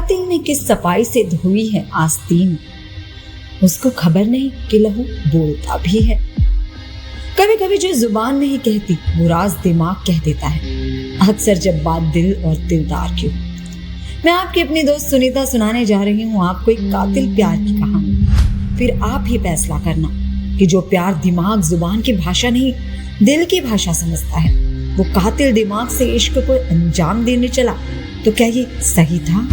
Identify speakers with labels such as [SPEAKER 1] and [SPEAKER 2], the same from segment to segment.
[SPEAKER 1] कातिल ने किस सफाई से धोई है आस्तीन, उसको खबर नहीं कि लहू बोलता भी है। कभी कभी जो जुबान नहीं कहती वो राज दिमाग कह देता है, अक्सर जब बात दिल और दिलदार की हो। मैं आपकी अपनी दोस्त सुनीता सुनाने जा रही हूँ आपको एक कातिल प्यार की कहानी। फिर आप ही फैसला करना कि जो प्यार दिमाग जुबान की भाषा नहीं दिल की भाषा समझता है, वो कातिल दिमाग से इश्क को अंजाम देने चला तो क्या ये सही था?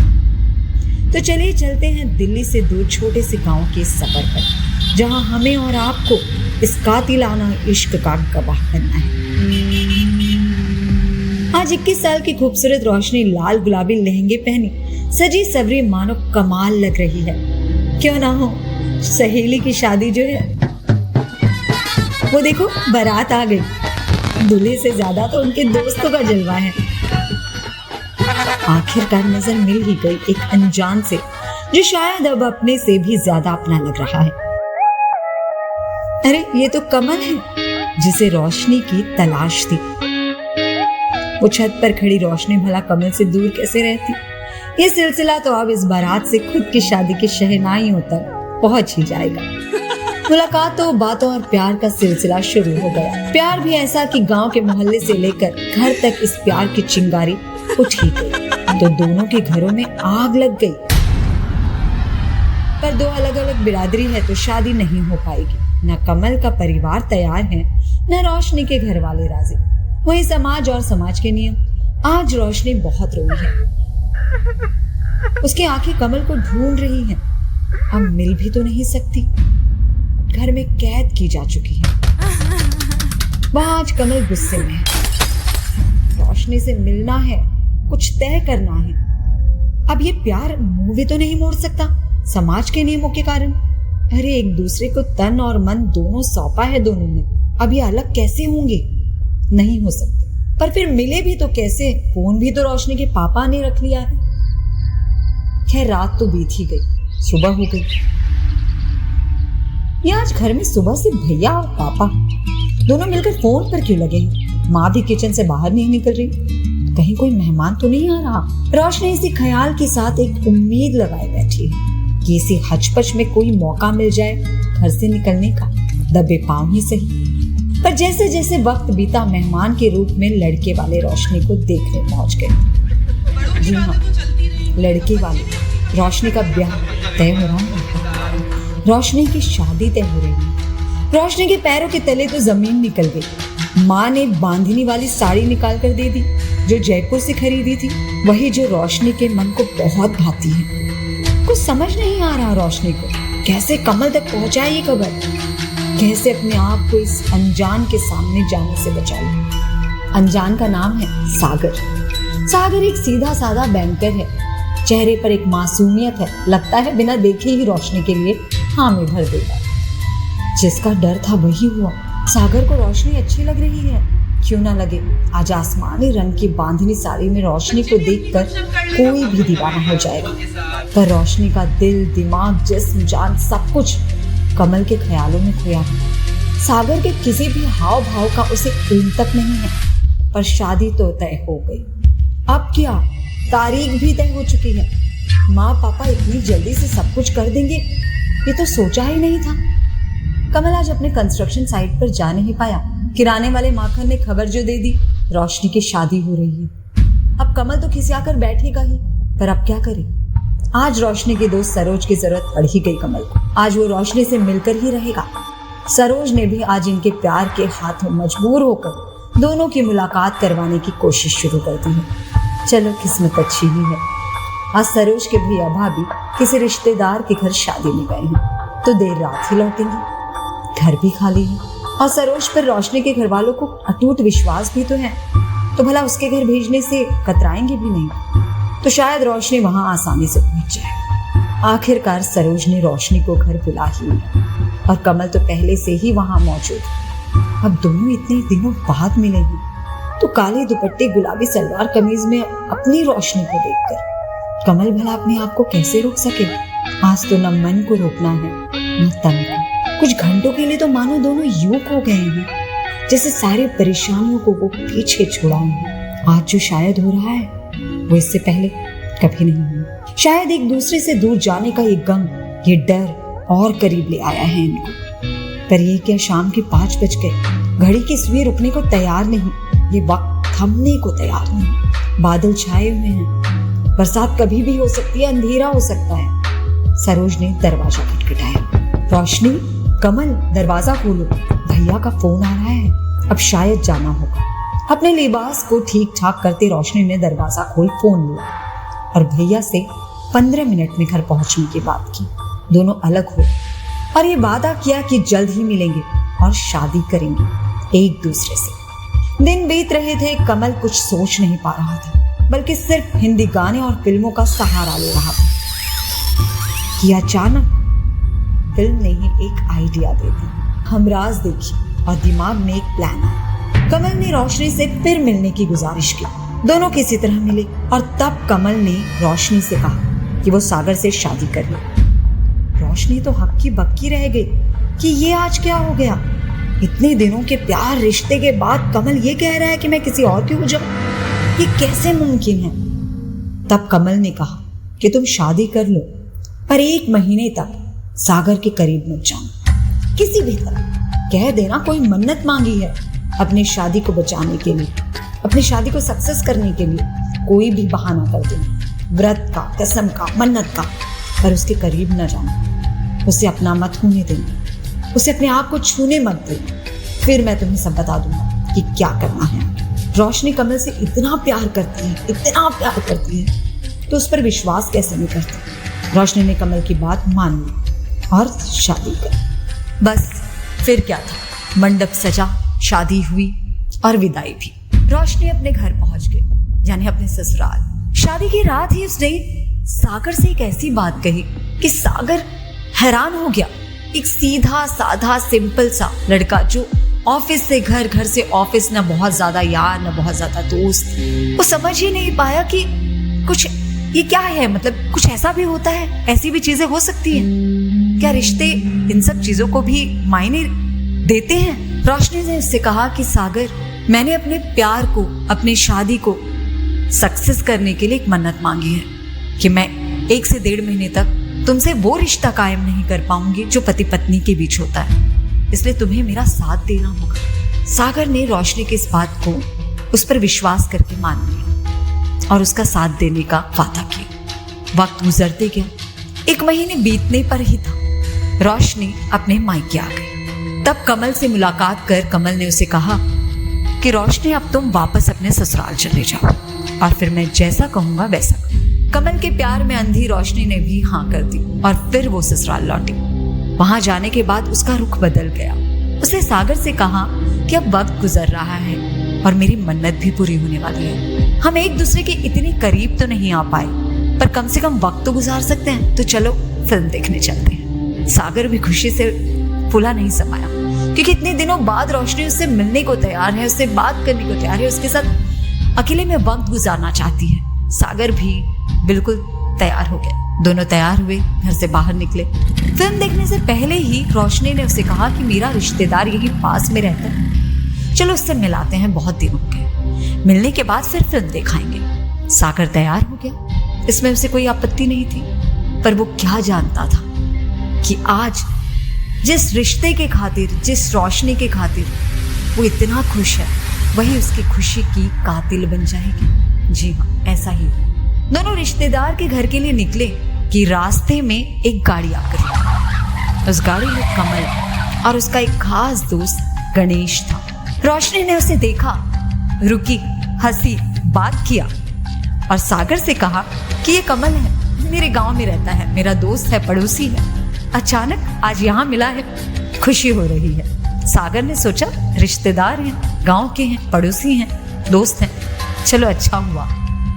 [SPEAKER 1] तो चलिए चलते हैं दिल्ली से दूर छोटे से गांव के सफर पर, जहां हमें और आपको इस कातिलाना इश्क का गवाह बनना है। आज 21 साल की खूबसूरत रोशनी लाल गुलाबी लहंगे पहनी सजी सवरी मानो कमाल लग रही है। क्यों ना हो, सहेली की शादी जो है वो देखो बारात आ गई। दूल्हे से ज्यादा तो उनके दोस्तों का जलवा है। आखिरकार नजर मिल ही गई एक अनजान से, जो शायद अब अपने से भी ज्यादा अपना लग रहा है। अरे ये तो कमल है, जिसे रोशनी की तलाश थी। वो छत पर खड़ी रोशनी भला कमल से दूर कैसे रहती? ये सिलसिला तो अब इस बारात से खुद की शादी के शहनाइयों तक पहुंच ही जाएगा। मुलाकातों, बातों और प्यार का सिलसिला शुरू हो गया। प्यार भी ऐसा कि गांव के मोहल्ले से लेकर घर तक इस प्यार की चिंगारी उठ ही गई, तो दोनों के घरों में आग लग गई। पर दो अलग अलग बिरादरी है तो शादी नहीं हो पाएगी। न कमल का परिवार तैयार है, न रोशनी के घर वाले राजी। वही समाज और समाज के नियम। आज रोशनी बहुत रोई है, उसकी आंखें कमल को ढूंढ रही हैं। अब मिल भी तो नहीं सकती, घर में कैद की जा चुकी है। वहां आज कमल गुस्से में है। रोशनी से मिलना है, कुछ तय करना है। अब ये प्यार मुंह भी तो नहीं मोड़ सकता समाज के नियमों के कारण। अरे एक दूसरे को तन और मन दोनों सौंपा है दोनों ने, अब ये अलग कैसे होंगे? नहीं हो सकते। पर फिर मिले भी तो कैसे? फोन भी तो रोशनी के पापा ने रख लिया है। खैर रात तो बीत ही गई, सुबह हो गई। ये आज घर में सुबह से भैया और पापा दोनों मिलकर फोन पर क्यों लगे हैं? माँ भी किचन से बाहर नहीं निकल रही, कहीं कोई मेहमान तो नहीं आ रहा। रोशनी इसी ख्याल के साथ एक उम्मीद लगाए बैठी है कि इसी हचपच में कोई मौका मिल जाए घर से निकलने का, दबे पांव ही सही। पर जैसे जैसे वक्त बीता, मेहमान के रूप में लड़के वाले रोशनी को देखने पहुंच गए। जी हाँ, लड़के वाले। रोशनी का ब्याह तय हो रहा है, रोशनी की शादी तय हो रही है। रोशनी के पैरों के तले तो जमीन निकल गई। माँ ने बांधनी वाली साड़ी निकाल कर दे दी जो जयपुर से खरीदी थी, वही जो रोशनी के मन को बहुत भाती है। कुछ समझ नहीं आ रहा रोशनी को, कैसे कमल तक पहुंचाए ये खबर, कैसे अपने आप को इस अनजान के सामने जाने से बचा ले। अनजान का नाम है सागर। सागर एक सीधा साधा बैंकर है, चेहरे पर एक मासूमियत है, लगता है बिना देखे ही रोशनी के लिए हाँ में भर देगा। जिसका डर था वही हुआ। सागर को रोशनी अच्छी लग रही है, क्यों ना लगे। आज आसमानी रंग की बांधनी साड़ी में रोशनी को देखकर कोई भी दीवाना हो जाएगा। पर रोशनी का दिल, दिमाग, जिस्म, जान सब कुछ कमल के ख्यालों में खोया है। सागर के किसी भी हाव भाव का उसे इल्म तक नहीं है। पर शादी तो तय हो गई, अब क्या? तारीख भी तय हो चुकी है। माँ पापा इतनी जल्दी से सब कुछ कर देंगे, ये तो सोचा ही नहीं था। कमल आज अपने कंस्ट्रक्शन साइट पर जा नहीं पाया। किराने वाले माखन ने खबर जो दे दी, रोशनी की शादी हो रही है। अब कमल तो खिसियाकर बैठेगा ही, पर अब क्या करे? आज रोशनी की दोस्त सरोज की जरूरत पड़ ही गई कमल को। आज वो रोशनी से मिलकर ही रहेगा। सरोज ने भी आज इनके प्यार के हाथों मजबूर होकर दोनों की मुलाकात करवाने की कोशिश शुरू कर दी है। चलो किस्मत अच्छी ही है। आज सरोज के भैया भाभी किसी रिश्तेदार के घर शादी में गए हैं, तो देर रात ही लौटेंगे। घर भी खाली है और सरोज पर रोशनी के घर वालों को अटूट विश्वास भी तो है, तो भला उसके घर भेजने से कतराएंगे भी नहीं। तो शायद रोशनी वहां आसानी से पहुंच जाए। आखिरकार सरोज ने रोशनी को घर बुला ही लिया और कमल तो पहले से ही वहां मौजूद। अब दोनों इतने दिनों बाद मिले हैं, तो काले दुपट्टे, गुलाबी सलवार कमीज में अपनी रोशनी को देखकर कमल भला अपने आप को कैसे रोक सके? आज तो न मन को रोकना है न तन को। कुछ घंटों के लिए तो मानो दोनों यूं खो गए हैं, जैसे सारी परेशानियों को वो पीछे छोड़ाए हैं। आज जो शायद हो रहा है वो इससे पहले कभी नहीं हुआ। शायद एक दूसरे से दूर जाने का ये गम, ये डर और करीब ले आया है इनको। पर ये क्या शाम के 5 बज गए, घड़ी की सुई रुकने को तैयार नहीं, ये वक्त थमने को तैयार नहीं। बादल छाए हुए हैं, बरसात कभी भी हो सकती है, अंधेरा हो सकता है। सरोज ने दरवाजा खटखटाया। रोशनी, कमल, दरवाजा खोलो, भैया का फोन आ रहा है, अब शायद जाना होगा। अपने लिबास को ठीक ठाक करते रोशनी ने दरवाजा खोल फोन लिया और भैया से 15 मिनट में घर पहुंचने की बात की। दोनों अलग हुए और ये वादा किया कि जल्द ही मिलेंगे और शादी करेंगे एक दूसरे से। दिन बीत रहे थे, कमल कुछ सोच नहीं पा रहा था, बल्कि सिर्फ हिंदी गाने और फिल्मों का सहारा ले रहा था कि अचानक फिल्म ने ही एक आइडिया दे दी। हमराज देखी और दिमाग में एक प्लान आया। कमल ने रोशनी से फिर मिलने की गुजारिश की। दोनों किसी तरह मिले और तब कमल ने रोशनी से कहा कि वो सागर से शादी कर ले। रोशनी तो हक्की बक्की रह गई कि ये आज क्या हो गया। इतने दिनों के प्यार रिश्ते के बाद कमल ये कह रहा है कि मैं किसी और की हो जाऊं, ये कैसे मुमकिन है। तब कमल ने कहा कि तुम शादी कर लो, पर 1 महीने तक सागर के करीब मत जाना। किसी भी तरह कह देना कोई मन्नत मांगी है अपनी शादी को बचाने के लिए, अपनी शादी को सक्सेस करने के लिए। कोई भी बहाना कर देना, व्रत का, कसम का, मन्नत का, पर उसके करीब न जाना, उसे अपना मत होने देना, उसे अपने आप को छूने मत देना। फिर मैं तुम्हें सब बता दूंगा कि क्या करना है। रोशनी कमल से इतना प्यार करती है, इतना प्यार करती है, तो उस पर विश्वास कैसे नहीं करती। रोशनी ने कमल की बात मान ली और शादी कर। बस फिर क्या था, मंडप सजा, शादी हुई और विदाई भी। रोशनी अपने घर पहुंच गई, यानी अपने ससुराल। शादी की रात ही उसने सागर से एक ऐसी बात कही कि सागर हैरान हो गया। एक सीधा साधा सिंपल सा लड़का जो ऑफिस से घर, घर से ऑफिस, न बहुत ज्यादा यार न बहुत ज्यादा दोस्त। वो समझ ही नहीं पाया कि कुछ ये क्या है, मतलब कुछ ऐसा भी होता है, ऐसी भी चीजें हो सकती हैं क्या, रिश्ते इन सब चीजों को भी मायने देते हैं। रोशनी ने उससे कहा कि सागर, मैंने अपने प्यार को, अपनी शादी को सक्सेस करने के लिए एक मन्नत मांगी है कि मैं 1 से 1.5 महीने तक तुमसे वो रिश्ता कायम नहीं कर पाऊंगी जो पति पत्नी के बीच होता है, इसलिए तुम्हें मेरा साथ देना होगा। सागर ने रोशनी की इस बात को उस पर विश्वास करके मान लिया और उसका साथ देने का वादा किया। वक्त गुजरते गया, 1 महीने बीतने पर ही था रोशनी अपने मायके आ गई। तब कमल से मुलाकात कर कमल ने उसे कहा कि रोशनी, अब तुम वापस अपने ससुराल चले जाओ और फिर मैं जैसा कहूंगा वैसा करो। कमल के प्यार में अंधी रोशनी ने भी हाँ कर दी और फिर वो ससुराल लौटी। वहां जाने के बाद उसका रुख बदल गया। उसने सागर से कहा कि अब वक्त गुजर रहा है और मेरी मन्नत भी पूरी होने वाली है। हम एक दूसरे के इतने करीब तो नहीं आ पाए, पर कम से कम वक्त तो गुजार सकते हैं, तो चलो फिल्म देखने चलते हैं। सागर भी खुशी से फूला नहीं समाया, क्योंकि इतने दिनों बाद रोशनी उससे मिलने को तैयार है, उससे बात करने को तैयार है, उसके साथ अकेले में वक्त गुजारना चाहती है। सागर भी बिल्कुल तैयार हो गया। दोनों तैयार हुए, घर से बाहर निकले। फिल्म देखने से पहले ही रोशनी ने उसे कहा कि मेरा रिश्तेदार यही पास में रहता है, चलो उससे मिलाते हैं, बहुत दिन हो गए, मिलने के बाद फिर फिल्म दिखाएंगे। सागर तैयार हो गया, इसमें उसे कोई आपत्ति नहीं थी, पर वो क्या जानता था कि आज जिस रिश्ते के खातिर, जिस रोशनी के खातिर वो इतना खुश है, वही उसकी खुशी की कातिल बन जाएगी। जी हाँ, ऐसा ही। दोनों रिश्तेदार के घर के लिए निकले कि रास्ते में एक गाड़ी आकर, उस गाड़ी में कमल और उसका एक खास दोस्त गणेश था। रोशनी ने उसे देखा, रुकी, हंसी, बात किया और सागर से कहा कि ये कमल है, मेरे गांव में रहता है, मेरा दोस्त है, पड़ोसी है, अचानक आज यहाँ मिला है, खुशी हो रही है। सागर ने सोचा रिश्तेदार हैं, गांव के हैं, पड़ोसी हैं, दोस्त हैं, चलो अच्छा हुआ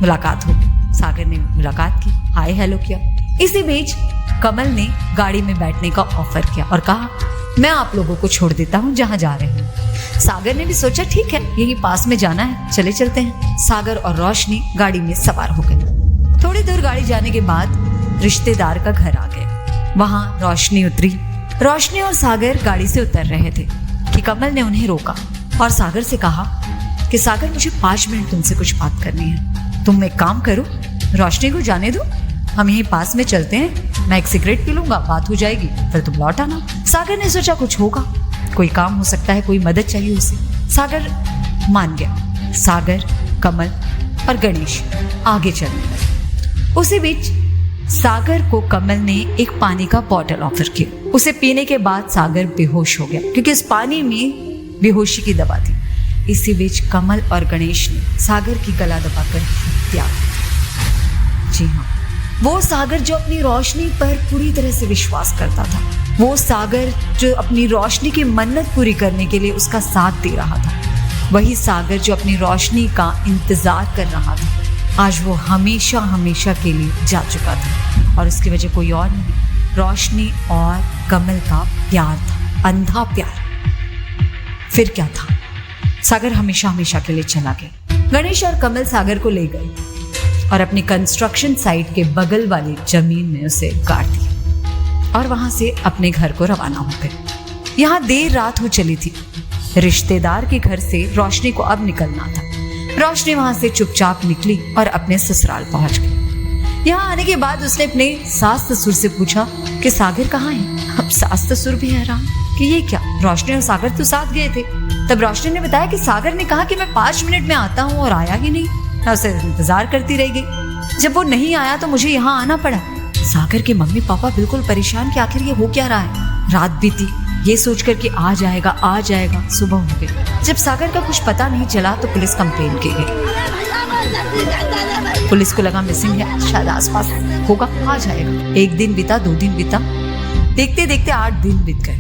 [SPEAKER 1] मुलाकात हो गई। सागर ने मुलाकात की, हाय हेलो किया। इसी बीच कमल ने गाड़ी में बैठने का ऑफर किया और कहा मैं आप लोगों को छोड़ देता हूँ जहाँ जा रहे हैं। सागर ने भी सोचा ठीक है, यही पास में जाना है, चले चलते हैं। सागर और रोशनी गाड़ी में सवार हो गए। थोड़ी दूर गाड़ी जाने के बाद रिश्तेदार का घर आ गए। वहां रोशनी उतरी। रोशनी और सागर गाड़ी से उतर रहे थे कि कमल ने उन्हें रोका और सागर से कहा कि सागर, मुझे 5 मिनट तुमसे कुछ बात करनी है। तुम एक काम करो, रोशनी को जाने दो, हम यहीं पास में चलते हैं, मैं एक सिगरेट पी लूंगा, बात हो जाएगी, फिर तुम लौट आना। सागर ने सोचा कुछ होगा, कोई काम हो सकता है, कोई मदद चाहिए उसे। सागर मान गया। सागर, कमल और गणेश आगे चलने लगे। उसी बीच सागर को कमल ने एक पानी का बॉटल ऑफर किया। उसे पीने के बाद सागर बेहोश हो गया, क्योंकि उस पानी में बेहोशी की दवा थी। इसी बीच कमल और गणेश ने सागर की गला दबाकर त्याग दिया। जी हाँ, वो सागर जो अपनी रोशनी पर पूरी तरह से विश्वास करता था, वो सागर जो अपनी रोशनी की मन्नत पूरी करने के लिए उसका साथ दे रहा था, वही सागर जो अपनी रोशनी का इंतजार कर रहा था, आज वो हमेशा हमेशा के लिए जा चुका था। और उसकी वजह कोई और नहीं, रोशनी और कमल का प्यार था, अंधा प्यार। फिर क्या था? सागर हमेशा हमेशा के लिए चला गया। गणेश और कमल सागर को ले गए और अपनी कंस्ट्रक्शन साइट के बगल वाली जमीन में उसे गाड़ दिया और वहां से अपने घर को रवाना हो गए। यहाँ देर रात हो चली थी। रिश्तेदार के घर से रोशनी को अब निकलना था। रोशनी वहां से चुपचाप निकली और अपने ससुराल पहुंच गई। यहाँ आने के बाद उसने अपने सास ससुर से पूछा कि सागर कहाँ है। अब सास ससुर भी हैरान कि ये क्या, रोशनी और सागर तो साथ गए थे। तब रोशनी ने बताया कि सागर ने कहा कि मैं 5 मिनट में आता हूँ, और आया ही नहीं। मैं उसे इंतजार करती रह गई। जब वो नहीं आया तो मुझे यहाँ आना पड़ा। सागर के मम्मी पापा बिल्कुल परेशान कि आखिर ये हो क्या रहा है। रात बीती, ये सोचकर कि आ जाएगा आ जाएगा। सुबह हो गई। जब सागर का कुछ पता नहीं चला तो पुलिस कंप्लेन की गई। पुलिस को लगा मिसिंग है, शायद आसपास होगा, आ जाएगा। 1 दिन बीता, 2 दिन बीता, देखते देखते 8 दिन बीत गए,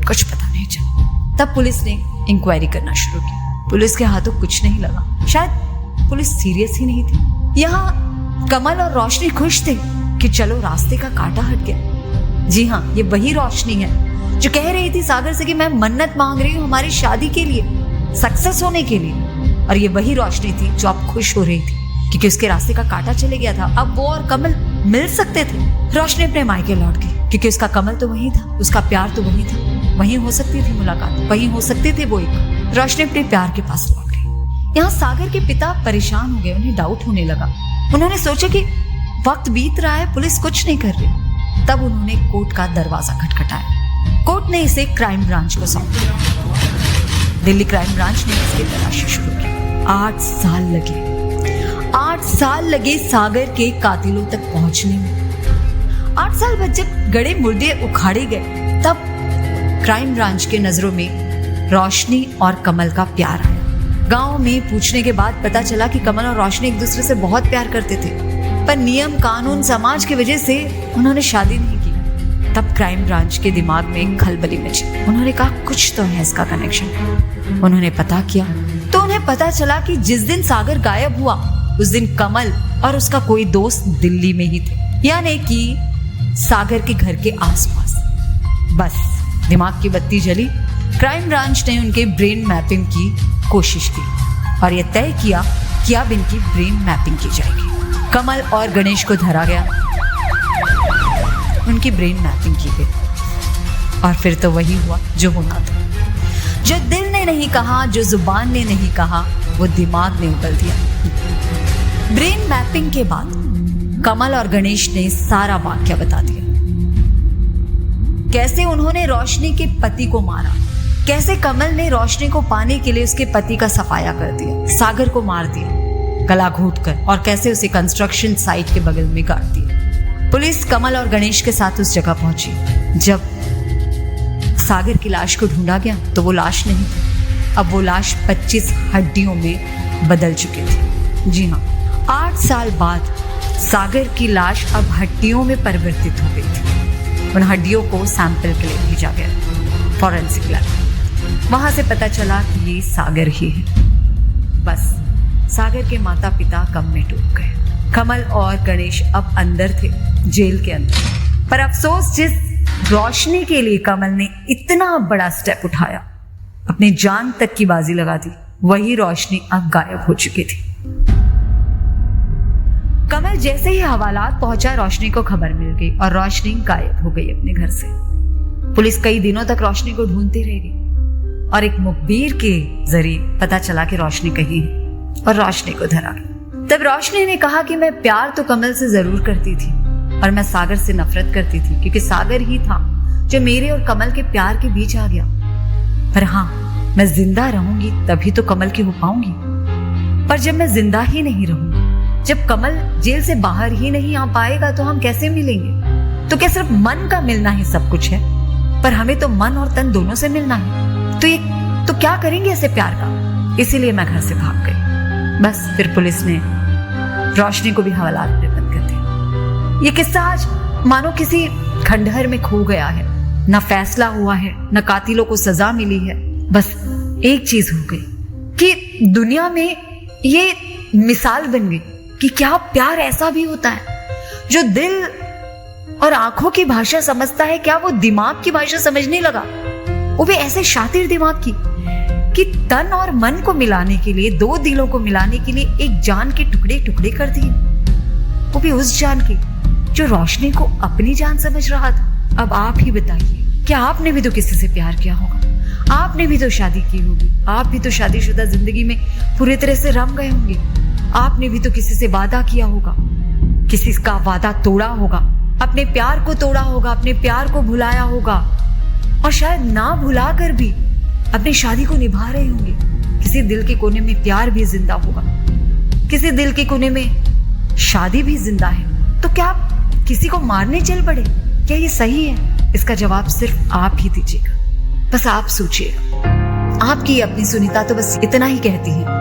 [SPEAKER 1] कुछ पता नहीं चला। तब पुलिस ने इंक्वायरी करना शुरू की। पुलिस के हाथों कुछ नहीं लगा, शायद पुलिस सीरियस ही नहीं थी। यहाँ कमल और रोशनी खुश थे कि चलो रास्ते का कांटा हट गया। जी हाँ, ये वही रोशनी है जो कह रही थी सागर से कि मैं मन्नत मांग रही हूँ हमारी शादी के लिए, सक्सेस होने के लिए। और ये वही रोशनी थी जो अब खुश हो रही थी क्योंकि उसके रास्ते का कांटा चले गया था। अब वो और कमल मिल सकते थे। रोशनी अपने मायके लौट गई क्योंकि उसका कमल तो वही था, उसका प्यार तो वही था। वहीं हो सकती थी मुलाकात, वहीं हो सकते थे वो एक। रोशनी अपने प्यार के पास लौट गई। यहाँ सागर के पिता परेशान हो गए, उन्हें डाउट होने लगा। उन्होंने सोचा कि वक्त बीत रहा है, पुलिस कुछ नहीं कर रही। तब उन्होंने कोर्ट का दरवाजा खटखटाया। कोर्ट ने इसे क्राइम ब्रांच को सौंप दिया। दिल्ली क्राइम ब्रांच ने इसकी तलाशी शुरू की। 8 साल लगे। 8 साल लगे सागर के कातिलों तक पहुंचने में। 8 साल बाद जब गड़े मुर्दे उखाड़े गए, तब क्राइम ब्रांच के नजरों में रोशनी और कमल का प्यार आया। गांव में पूछने के बाद पता चला कि कमल और रोशनी एक दूसरे से बहुत प्यार करते थे, पर नियम कानून समाज की वजह से उन्होंने शादी नहीं की। तब क्राइम ब्रांच के दिमाग में खलबली मची। उन्होंने कहा कुछ तो है इसका कनेक्शन। उन्होंने पता किया तो उन्हें पता चला कि जिस दिन सागर गायब हुआ उस दिन कमल और उसका कोई दोस्त दिल्ली में ही थे, यानी कि सागर के घर के आसपास। बस दिमाग की बत्ती जली। क्राइम ब्रांच ने उनके ब्रेन मैपिंग की कोशिश की और यह तय किया कि अब इनकी ब्रेन मैपिंग की जाएगी। कमल और गणेश को धरा गया, उनकी ब्रेन मैपिंग की गई और फिर तो वही हुआ जो होना था। जो दिल ने नहीं कहा, जो जुबान ने नहीं कहा, वो दिमाग ने उगल दिया। ब्रेन मैपिंग के बाद कमल और गणेश ने सारा वाक्य बता दिया। कैसे उन्होंने रोशनी के पति को मारा, कैसे कमल ने रोशनी को पाने के लिए उसके पति का सफाया कर दिया, सागर को मार दिया गला घोंटकर, और कैसे उसे कंस्ट्रक्शन साइट के बगल में गाड़ दिया। पुलिस कमल और गणेश के साथ उस जगह पहुंची। जब सागर की लाश को ढूंढा गया तो वो लाश नहीं थी। अब वो लाश 25 हड्डियों में बदल चुकी थी। जी हाँ, 8 साल बाद सागर की लाश अब हड्डियों में परिवर्तित हो गई थी। उन हड्डियों को सैंपल के लिए भेजा गया फॉरेंसिक लैब। वहां से पता चला कि ये सागर ही है। बस सागर के माता पिता गम में डूब गए। कमल और गणेश अब अंदर थे, जेल के अंदर। पर अफसोस, जिस रोशनी के लिए कमल ने इतना बड़ा स्टेप उठाया, अपनी जान तक की बाजी लगा दी, वही रोशनी अब गायब हो चुकी थी। कमल जैसे ही हवालात पहुंचा, रोशनी को खबर मिल गई और रोशनी गायब हो गई अपने घर से। पुलिस कई दिनों तक रोशनी को ढूंढती रह गई और एक मुखबिर के जरिए पता चला कि रोशनी कहीं है और रोशनी को धरा गया। तब रोशनी ने कहा कि मैं प्यार तो कमल से जरूर करती थी, और मैं सागर से नफरत करती थी, क्योंकि सागर ही था जो मेरे और कमल के प्यार के बीच आ गया। पर हाँ, मैं जिंदा रहूंगी तभी तो कमल की हो पाऊंगी। पर जब मैं जिंदा ही नहीं रहूंगी, जब कमल जेल से बाहर ही नहीं आ पाएगा, तो हम कैसे मिलेंगे? तो क्या सिर्फ मन का मिलना ही सब कुछ है? पर हमें तो मन और तन दोनों से मिलना है। तो क्या करेंगे ऐसे प्यार का? इसीलिए मैं घर से भाग गई। बस फिर पुलिस ने रोशनी को भी हवालात में बंद कर दिया। ये किस्सा आज मानो किसी खंडहर में खो गया है। न फैसला हुआ है, न कातिलों को सजा मिली है। बस एक चीज हो गई कि दुनिया में ये मिसाल बन गई कि क्या प्यार ऐसा भी होता है। जो दिल और आंखों की भाषा समझता है, क्या वो दिमाग की भाषा समझने लगा? वो भी ऐसे शातिर दिमाग की कि तन और मन को मिलाने के लिए, दो दिलों को मिलाने के लिए एक जान के टुकड़े टुकड़े कर दिए। वो भी उस जान के जो रोशनी को अपनी जान समझ रहा था। अब आप ही बताइए, क्या आपने भी तो किसी से प्यार किया होगा? आपने भी तो शादी की होगी। आप भी तो शादीशुदा जिंदगी में पूरी तरह से रम गए होंगे। आपने भी तो किसी से वादा किया होगा, किसी का वादा तोड़ा होगा, अपने प्यार को तोड़ा होगा, अपने प्यार को भुलाया होगा, और शायद ना भुला कर भी अपनी शादी को निभा रहे होंगे। किसी दिल के कोने में प्यार भी जिंदा होगा, किसी दिल के कोने में शादी भी जिंदा है। तो क्या आप किसी को मारने चल पड़े? क्या ये सही है? इसका जवाब सिर्फ आप ही दीजिएगा। बस आप सोचिएगा। आपकी अपनी सुनीता तो बस इतना ही कहती है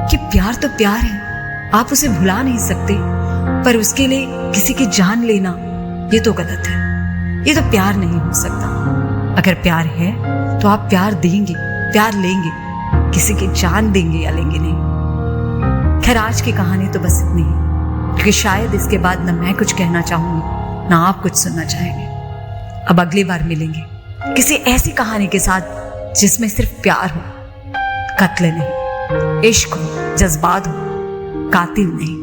[SPEAKER 1] कि प्यार तो प्यार है, आप उसे भुला नहीं सकते, पर उसके लिए किसी की जान लेना ये तो गलत है। ये तो प्यार नहीं हो सकता। अगर प्यार है तो आप प्यार देंगे, प्यार लेंगे, किसी की जान देंगे या लेंगे नहीं। खैर, आज की कहानी तो बस इतनी है, क्योंकि शायद इसके बाद ना मैं कुछ कहना चाहूंगी, ना आप कुछ सुनना चाहेंगे। अब अगली बार मिलेंगे किसी ऐसी कहानी के साथ जिसमें सिर्फ प्यार हो, कत्ल नहीं, इश्क हो, जज्बात हो, कातिल नहीं।